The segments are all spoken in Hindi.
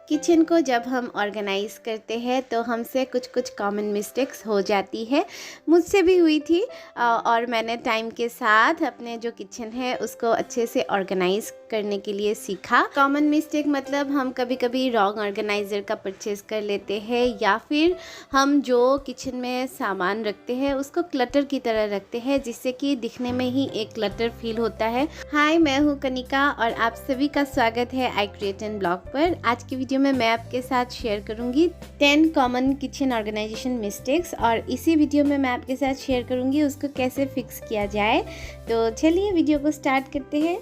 किचन को जब हम ऑर्गेनाइज़ करते हैं तो हमसे कुछ कुछ कॉमन मिस्टेक्स हो जाती है। मुझसे भी हुई थी और मैंने टाइम के साथ अपने जो किचन है उसको अच्छे से ऑर्गेनाइज़ करने के लिए सीखा। कॉमन मिस्टेक मतलब हम कभी कभी रॉन्ग ऑर्गेनाइज़र का परचेज़ कर लेते हैं या फिर हम जो किचन में सामान रखते हैं उसको क्लटर की तरह रखते हैं, जिससे कि दिखने में ही एक क्लटर फील होता है। हाय, मैं हूँ कनिका और आप सभी का स्वागत है आई क्रिएट एंड ब्लॉग पर। आज की वीडियो में मैं आपके साथ शेयर करूंगी 10 कॉमन किचन ऑर्गेनाइजेशन मिस्टेक्स और इसी वीडियो में मैं आपके साथ शेयर करूंगी उसको कैसे फिक्स किया जाए। तो चलिए वीडियो को स्टार्ट करते हैं।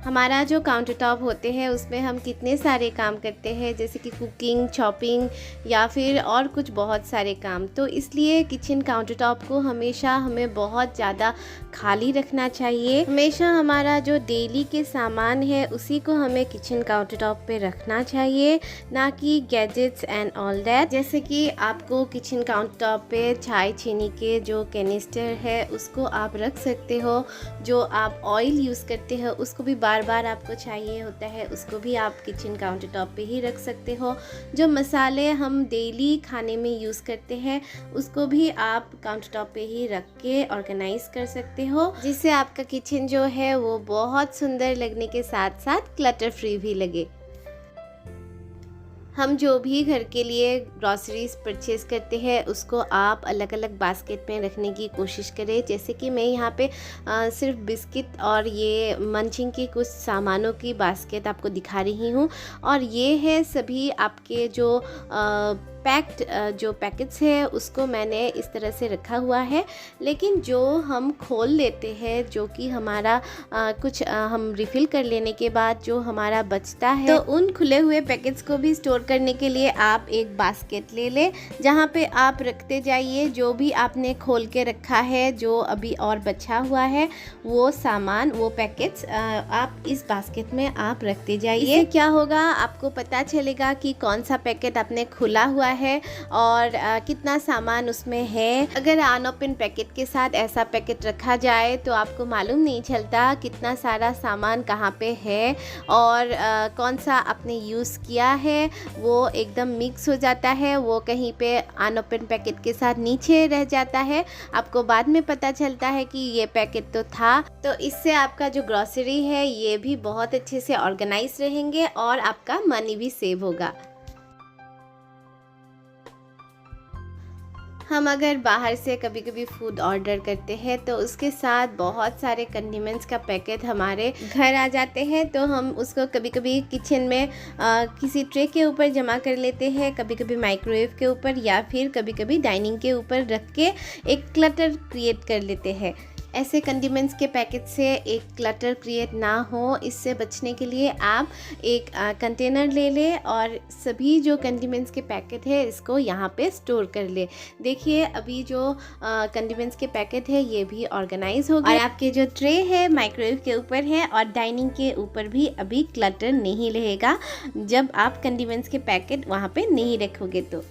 हमारा जो काउंटर टॉप होते हैं उसमें हम कितने सारे काम करते हैं, जैसे कि कुकिंग, चॉपिंग या फिर और कुछ बहुत सारे काम। तो इसलिए किचन काउंटर टॉप को हमेशा हमें बहुत ज़्यादा खाली रखना चाहिए। हमेशा हमारा जो डेली के सामान है उसी को हमें किचन काउंटर टॉप पे रखना चाहिए, ना कि गैजेट्स एंड ऑल दैट। जैसे कि आपको किचन काउंटर टॉप पे चाय चीनी के जो कैनिस्टर है उसको आप रख सकते हो। जो आप ऑयल यूज़ करते हो उसको भी बार बार आपको चाहिए होता है, उसको भी आप किचन काउंटर टॉप पे ही रख सकते हो। जो मसाले हम डेली खाने में यूज़ करते हैं उसको भी आप काउंटर टॉप पे ही रख के ऑर्गेनाइज कर सकते हो, जिससे आपका किचन जो है वो बहुत सुंदर लगने के साथ साथ क्लटर फ्री भी लगे। हम जो भी घर के लिए ग्रॉसरीज परचेज करते हैं उसको आप अलग अलग बास्केट में रखने की कोशिश करें। जैसे कि मैं यहाँ पे सिर्फ बिस्किट और ये मंचिंग की कुछ सामानों की बास्केट आपको दिखा रही हूँ, और ये है सभी आपके जो पैक्ड जो पैकेट्स है उसको मैंने इस तरह से रखा हुआ है। लेकिन जो हम खोल लेते हैं, जो कि हमारा कुछ हम रिफ़िल कर लेने के बाद जो हमारा बचता है, तो उन खुले हुए पैकेट्स को भी स्टोर करने के लिए आप एक बास्केट ले लें, जहाँ पे आप रखते जाइए जो भी आपने खोल के रखा है, जो अभी और बचा हुआ है वो सामान, वो पैकेट्स आप इस बास्केट में आप रखते जाइए। इससे क्या होगा, आपको पता चलेगा कि कौन सा पैकेट आपने खुला हुआ है और कितना सामान उसमें है। अगर अनओपन पैकेट के साथ ऐसा पैकेट रखा जाए तो आपको मालूम नहीं चलता कितना सारा सामान कहाँ पे है और कौन सा आपने यूज़ किया है, वो एकदम मिक्स हो जाता है। वो कहीं पे अनओपन पैकेट के साथ नीचे रह जाता है, आपको बाद में पता चलता है कि ये पैकेट तो था। तो इससे आपका जो ग्रॉसरी है ये भी बहुत अच्छे से ऑर्गेनाइज रहेंगे और आपका मनी भी सेव होगा। हम अगर बाहर से कभी कभी फूड ऑर्डर करते हैं तो उसके साथ बहुत सारे कंडीमेंट्स का पैकेट हमारे घर आ जाते हैं, तो हम उसको कभी कभी किचन में किसी ट्रे के ऊपर जमा कर लेते हैं, कभी कभी माइक्रोवेव के ऊपर या फिर कभी कभी डाइनिंग के ऊपर रख के एक क्लटर क्रिएट कर लेते हैं। ऐसे कंडीमेंट्स के पैकेट से एक क्लटर क्रिएट ना हो, इससे बचने के लिए आप एक कंटेनर ले लें और सभी जो कंडीमेंट्स के पैकेट है इसको यहाँ पे स्टोर कर ले। देखिए अभी जो कंडीमेंट्स के पैकेट है ये भी ऑर्गेनाइज हो गए और आपके जो ट्रे है माइक्रोवेव के ऊपर है और डाइनिंग के ऊपर भी अभी क्लटर नहीं रहेगा जब आप कंडीमेंट्स के पैकेट वहाँ पे नहीं रखोगे। तो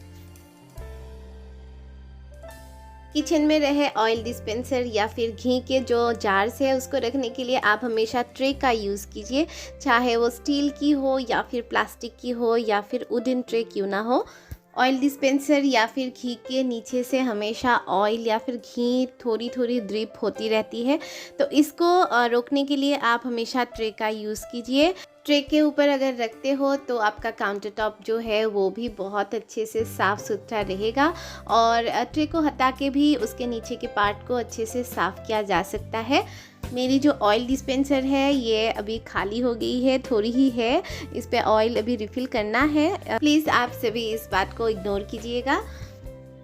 किचन में रहे ऑयल डिस्पेंसर या फिर घी के जो जार्स है उसको रखने के लिए आप हमेशा ट्रे का यूज़ कीजिए, चाहे वो स्टील की हो या फिर प्लास्टिक की हो या फिर वुडन ट्रे क्यों ना हो। ऑयल डिस्पेंसर या फिर घी के नीचे से हमेशा ऑयल या फिर घी थोड़ी थोड़ी ड्रिप होती रहती है, तो इसको रोकने के लिए आप हमेशा ट्रे का यूज़ कीजिए। ट्रे के ऊपर अगर रखते हो तो आपका काउंटर टॉप जो है वो भी बहुत अच्छे से साफ़ सुथरा रहेगा और ट्रे को हटा के भी उसके नीचे के पार्ट को अच्छे से साफ़ किया जा सकता है। मेरी जो ऑयल डिस्पेंसर है ये अभी खाली हो गई है, थोड़ी ही है, इस पे ऑयल अभी रिफ़िल करना है। प्लीज़ आप सभी इस बात को इग्नोर कीजिएगा।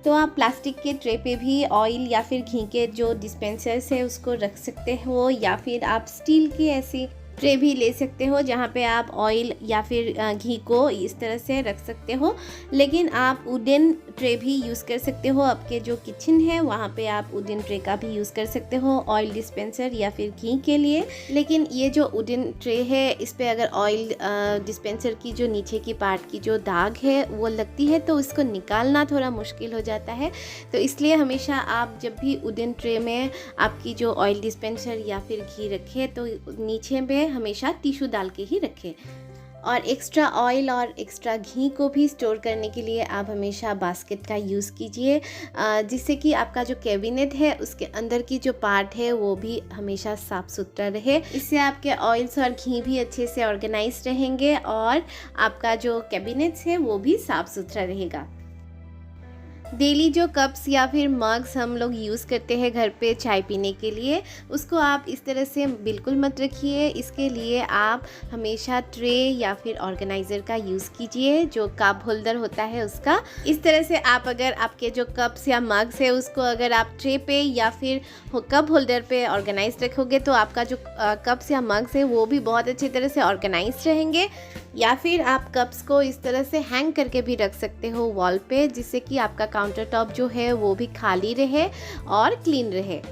तो आप प्लास्टिक के ट्रे पे भी ऑयल या फिर घी के जो डिस्पेंसर्स है उसको रख सकते हो, या फिर आप स्टील की ऐसी ट्रे भी ले सकते हो जहाँ पे आप ऑयल या फिर घी को इस तरह से रख सकते हो। लेकिन आप वुडन ट्रे भी यूज़ कर सकते हो, आपके जो किचन है वहाँ पे आप वुडन ट्रे का भी यूज़ कर सकते हो ऑयल डिस्पेंसर या फिर घी के लिए। लेकिन ये जो वुडन ट्रे है इस पे अगर ऑयल डिस्पेंसर की जो नीचे की पार्ट की जो दाग है वो लगती है तो इसको निकालना थोड़ा मुश्किल हो जाता है। तो इसलिए हमेशा आप जब भी वुडन ट्रे में आपकी जो ऑयल डिस्पेंसर या फिर घी रखें तो नीचे पे हमेशा टिश्यू डाल के ही रखें। और एक्स्ट्रा ऑयल और एक्स्ट्रा घी को भी स्टोर करने के लिए आप हमेशा बास्केट का यूज़ कीजिए, जिससे कि आपका जो कैबिनेट है उसके अंदर की जो पार्ट है वो भी हमेशा साफ़ सुथरा रहे। इससे आपके ऑयल्स और घी भी अच्छे से ऑर्गेनाइज रहेंगे और आपका जो कैबिनेट है वो भी साफ़ सुथरा रहेगा। डेली जो कप्स या फिर मग्स हम लोग यूज़ करते हैं घर पे चाय पीने के लिए, उसको आप इस तरह से बिल्कुल मत रखिए। इसके लिए आप हमेशा ट्रे या फिर ऑर्गेनाइज़र का यूज़ कीजिए, जो कप होल्डर होता है उसका। इस तरह से आप अगर आपके जो कप्स या मग्स है उसको अगर आप ट्रे पे या फिर कप होल्डर पे ऑर्गेनाइज रखोगे तो आपका जो कप्स या मग्स है वो भी बहुत अच्छी तरह से ऑर्गेनाइज रहेंगे। या फिर आप कप्स को इस तरह से हैंग करके भी रख सकते हो वॉल पे, जिससे कि आपका काउंटर टॉप जो है वो भी खाली रहे और क्लीन रहे।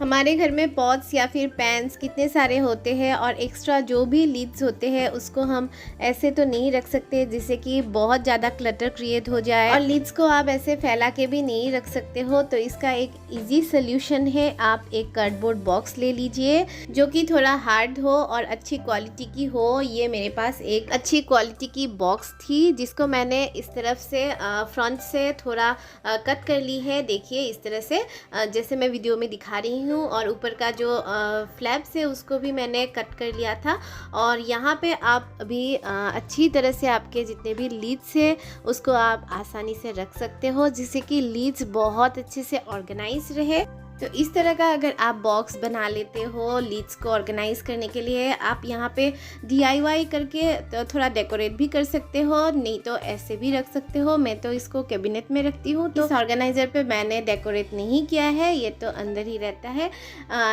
हमारे घर में पॉट्स या फिर पैन्स कितने सारे होते हैं और एक्स्ट्रा जो भी लिड्स होते हैं उसको हम ऐसे तो नहीं रख सकते जिससे कि बहुत ज़्यादा क्लटर क्रिएट हो जाए, और लिड्स को आप ऐसे फैला के भी नहीं रख सकते हो। तो इसका एक इजी सोल्यूशन है, आप एक कार्डबोर्ड बॉक्स ले लीजिए जो कि थोड़ा हार्ड हो और अच्छी क्वालिटी की हो। ये मेरे पास एक अच्छी क्वालिटी की बॉक्स थी जिसको मैंने इस तरफ से फ्रंट से थोड़ा कट कर ली है। देखिए इस तरह से जैसे मैं वीडियो में दिखा रही हूँ, और ऊपर का जो फ्लैप्स है उसको भी मैंने कट कर लिया था। और यहाँ पे आप अभी अच्छी तरह से आपके जितने भी लीड्स है उसको आप आसानी से रख सकते हो, जिससे कि लीड्स बहुत अच्छे से ऑर्गेनाइज रहे। तो इस तरह का अगर आप बॉक्स बना लेते हो लीड्स को ऑर्गेनाइज करने के लिए, आप यहाँ पे DIY करके तो थोड़ा डेकोरेट भी कर सकते हो, नहीं तो ऐसे भी रख सकते हो। मैं तो इसको कैबिनेट में रखती हूँ, तो इस ऑर्गेनाइज़र पे मैंने डेकोरेट नहीं किया है, ये तो अंदर ही रहता है।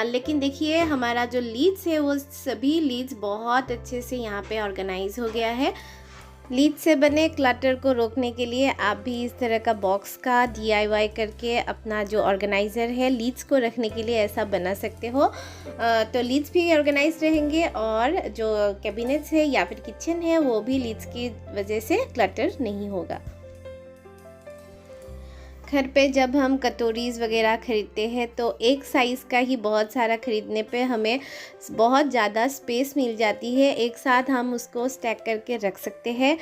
लेकिन देखिए हमारा जो लीड्स है वो सभी लीड्स बहुत अच्छे से यहाँ पे ऑर्गेनाइज हो गया है। लीड से बने क्लटर को रोकने के लिए आप भी इस तरह का बॉक्स का DIY करके अपना जो ऑर्गेनाइज़र है लीड्स को रखने के लिए ऐसा बना सकते हो। तो लीड्स भी ऑर्गेनाइज रहेंगे और जो कैबिनेट्स है या फिर किचन है वो भी लीड्स की वजह से क्लटर नहीं होगा। घर पे जब हम कटोरीज़ वगैरह ख़रीदते हैं तो एक साइज़ का ही बहुत सारा ख़रीदने पे हमें बहुत ज़्यादा स्पेस मिल जाती है, एक साथ हम उसको स्टैक करके रख सकते हैं।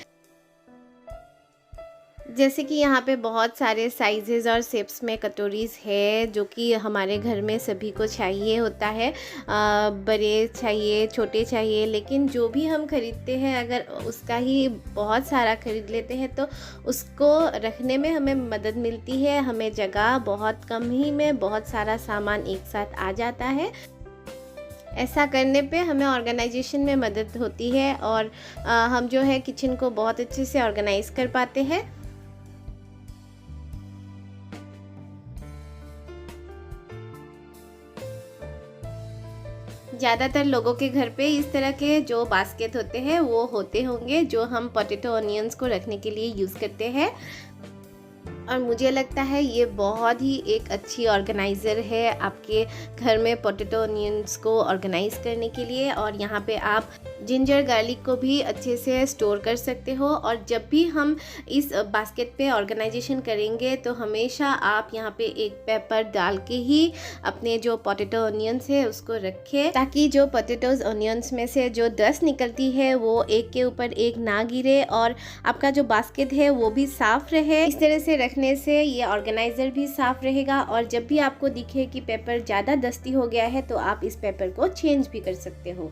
जैसे कि यहाँ पे बहुत सारे साइजेस और शेप्स में कटोरीज़ है जो कि हमारे घर में सभी को चाहिए होता है, बड़े चाहिए छोटे चाहिए, लेकिन जो भी हम ख़रीदते हैं अगर उसका ही बहुत सारा ख़रीद लेते हैं तो उसको रखने में हमें मदद मिलती है। हमें जगह बहुत कम ही में बहुत सारा सामान एक साथ आ जाता है। ऐसा करने पे हमें ऑर्गेनाइजेशन में मदद होती है और हम जो है किचन को बहुत अच्छे से ऑर्गेनाइज़ कर पाते हैं। ज़्यादातर लोगों के घर पे इस तरह के जो बास्केट होते हैं वो होते होंगे, जो हम पोटैटो ऑनियंस को रखने के लिए यूज़ करते हैं। और मुझे लगता है ये बहुत ही एक अच्छी ऑर्गेनाइज़र है आपके घर में पोटैटो ऑनियंस को ऑर्गेनाइज़ करने के लिए। और यहाँ पे आप जिंजर गार्लिक को भी अच्छे से स्टोर कर सकते हो। और जब भी हम इस बास्केट पे ऑर्गेनाइजेशन करेंगे तो हमेशा आप यहाँ पे एक पेपर डाल के ही अपने जो पोटैटो ऑनियंस है उसको रखें, ताकि जो पोटैटोज ऑनियंस में से जो डस्ट निकलती है वो एक के ऊपर एक ना गिरे और आपका जो बास्केट है वो भी साफ़ रहे। इस तरह से रखने से ये ऑर्गेनाइज़र भी साफ़ रहेगा और जब भी आपको दिखे कि पेपर ज़्यादा डस्टी हो गया है तो आप इस पेपर को चेंज भी कर सकते हो।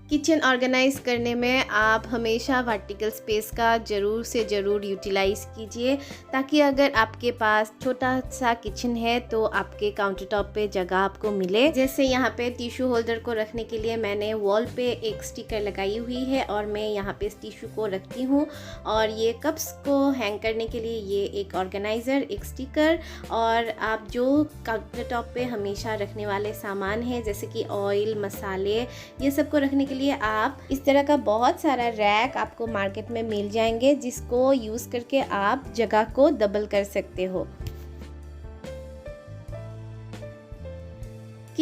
किचन ऑर्गेनाइज करने में आप हमेशा वर्टिकल स्पेस का ज़रूर से ज़रूर यूटिलाइज़ कीजिए, ताकि अगर आपके पास छोटा सा किचन है तो आपके काउंटर टॉप पे जगह आपको मिले। जैसे यहाँ पे टिश्यू होल्डर को रखने के लिए मैंने वॉल पे एक स्टिकर लगाई हुई है और मैं यहाँ पे इस टिश्यू को रखती हूँ। और ये कप्स को हैंग करने के लिए ये एक ऑर्गेनाइज़र, एक स्टिकर, और आप जो काउंटर टॉप पे हमेशा रखने वाले सामान हैं जैसे कि ऑयल, मसाले, ये सब को रखने के लिए आप इस तरह का बहुत सारा रैक आपको मार्केट में मिल जाएंगे, जिसको यूज़ करके आप जगह को डबल कर सकते हो।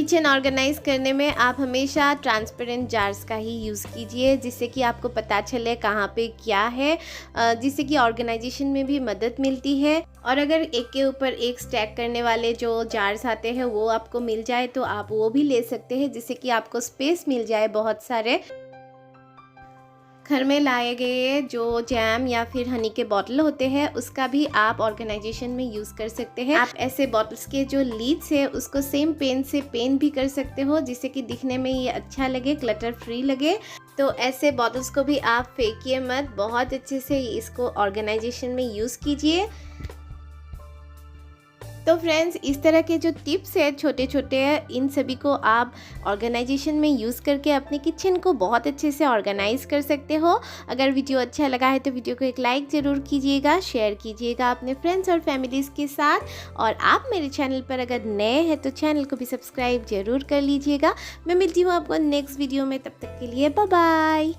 किचन ऑर्गेनाइज करने में आप हमेशा ट्रांसपेरेंट जार्स का ही यूज़ कीजिए, जिससे कि आपको पता चले कहाँ पे क्या है, जिससे कि ऑर्गेनाइजेशन में भी मदद मिलती है। और अगर एक के ऊपर एक स्टैक करने वाले जो जार्स आते हैं वो आपको मिल जाए तो आप वो भी ले सकते हैं, जिससे कि आपको स्पेस मिल जाए बहुत सारे। घर में लाए गए जो जैम या फिर हनी के बॉटल होते हैं उसका भी आप ऑर्गेनाइजेशन में यूज़ कर सकते हैं। आप ऐसे बॉटल्स के जो लीड्स है उसको सेम पेन से पेंट भी कर सकते हो, जिससे कि दिखने में ये अच्छा लगे, क्लटर फ्री लगे। तो ऐसे बॉटल्स को भी आप फेंकिए मत, बहुत अच्छे से इसको ऑर्गेनाइजेशन में यूज़ कीजिए। तो फ्रेंड्स, इस तरह के जो टिप्स है छोटे छोटे हैं, इन सभी को आप ऑर्गेनाइजेशन में यूज़ करके अपने किचन को बहुत अच्छे से ऑर्गेनाइज कर सकते हो। अगर वीडियो अच्छा लगा है तो वीडियो को एक लाइक ज़रूर कीजिएगा, शेयर कीजिएगा अपने फ्रेंड्स और फैमिलीज़ के साथ। और आप मेरे चैनल पर अगर नए हैं तो चैनल को भी सब्सक्राइब ज़रूर कर लीजिएगा। मैं मिलती हूँ आपको नेक्स्ट वीडियो में, तब तक के लिए बाय बाय।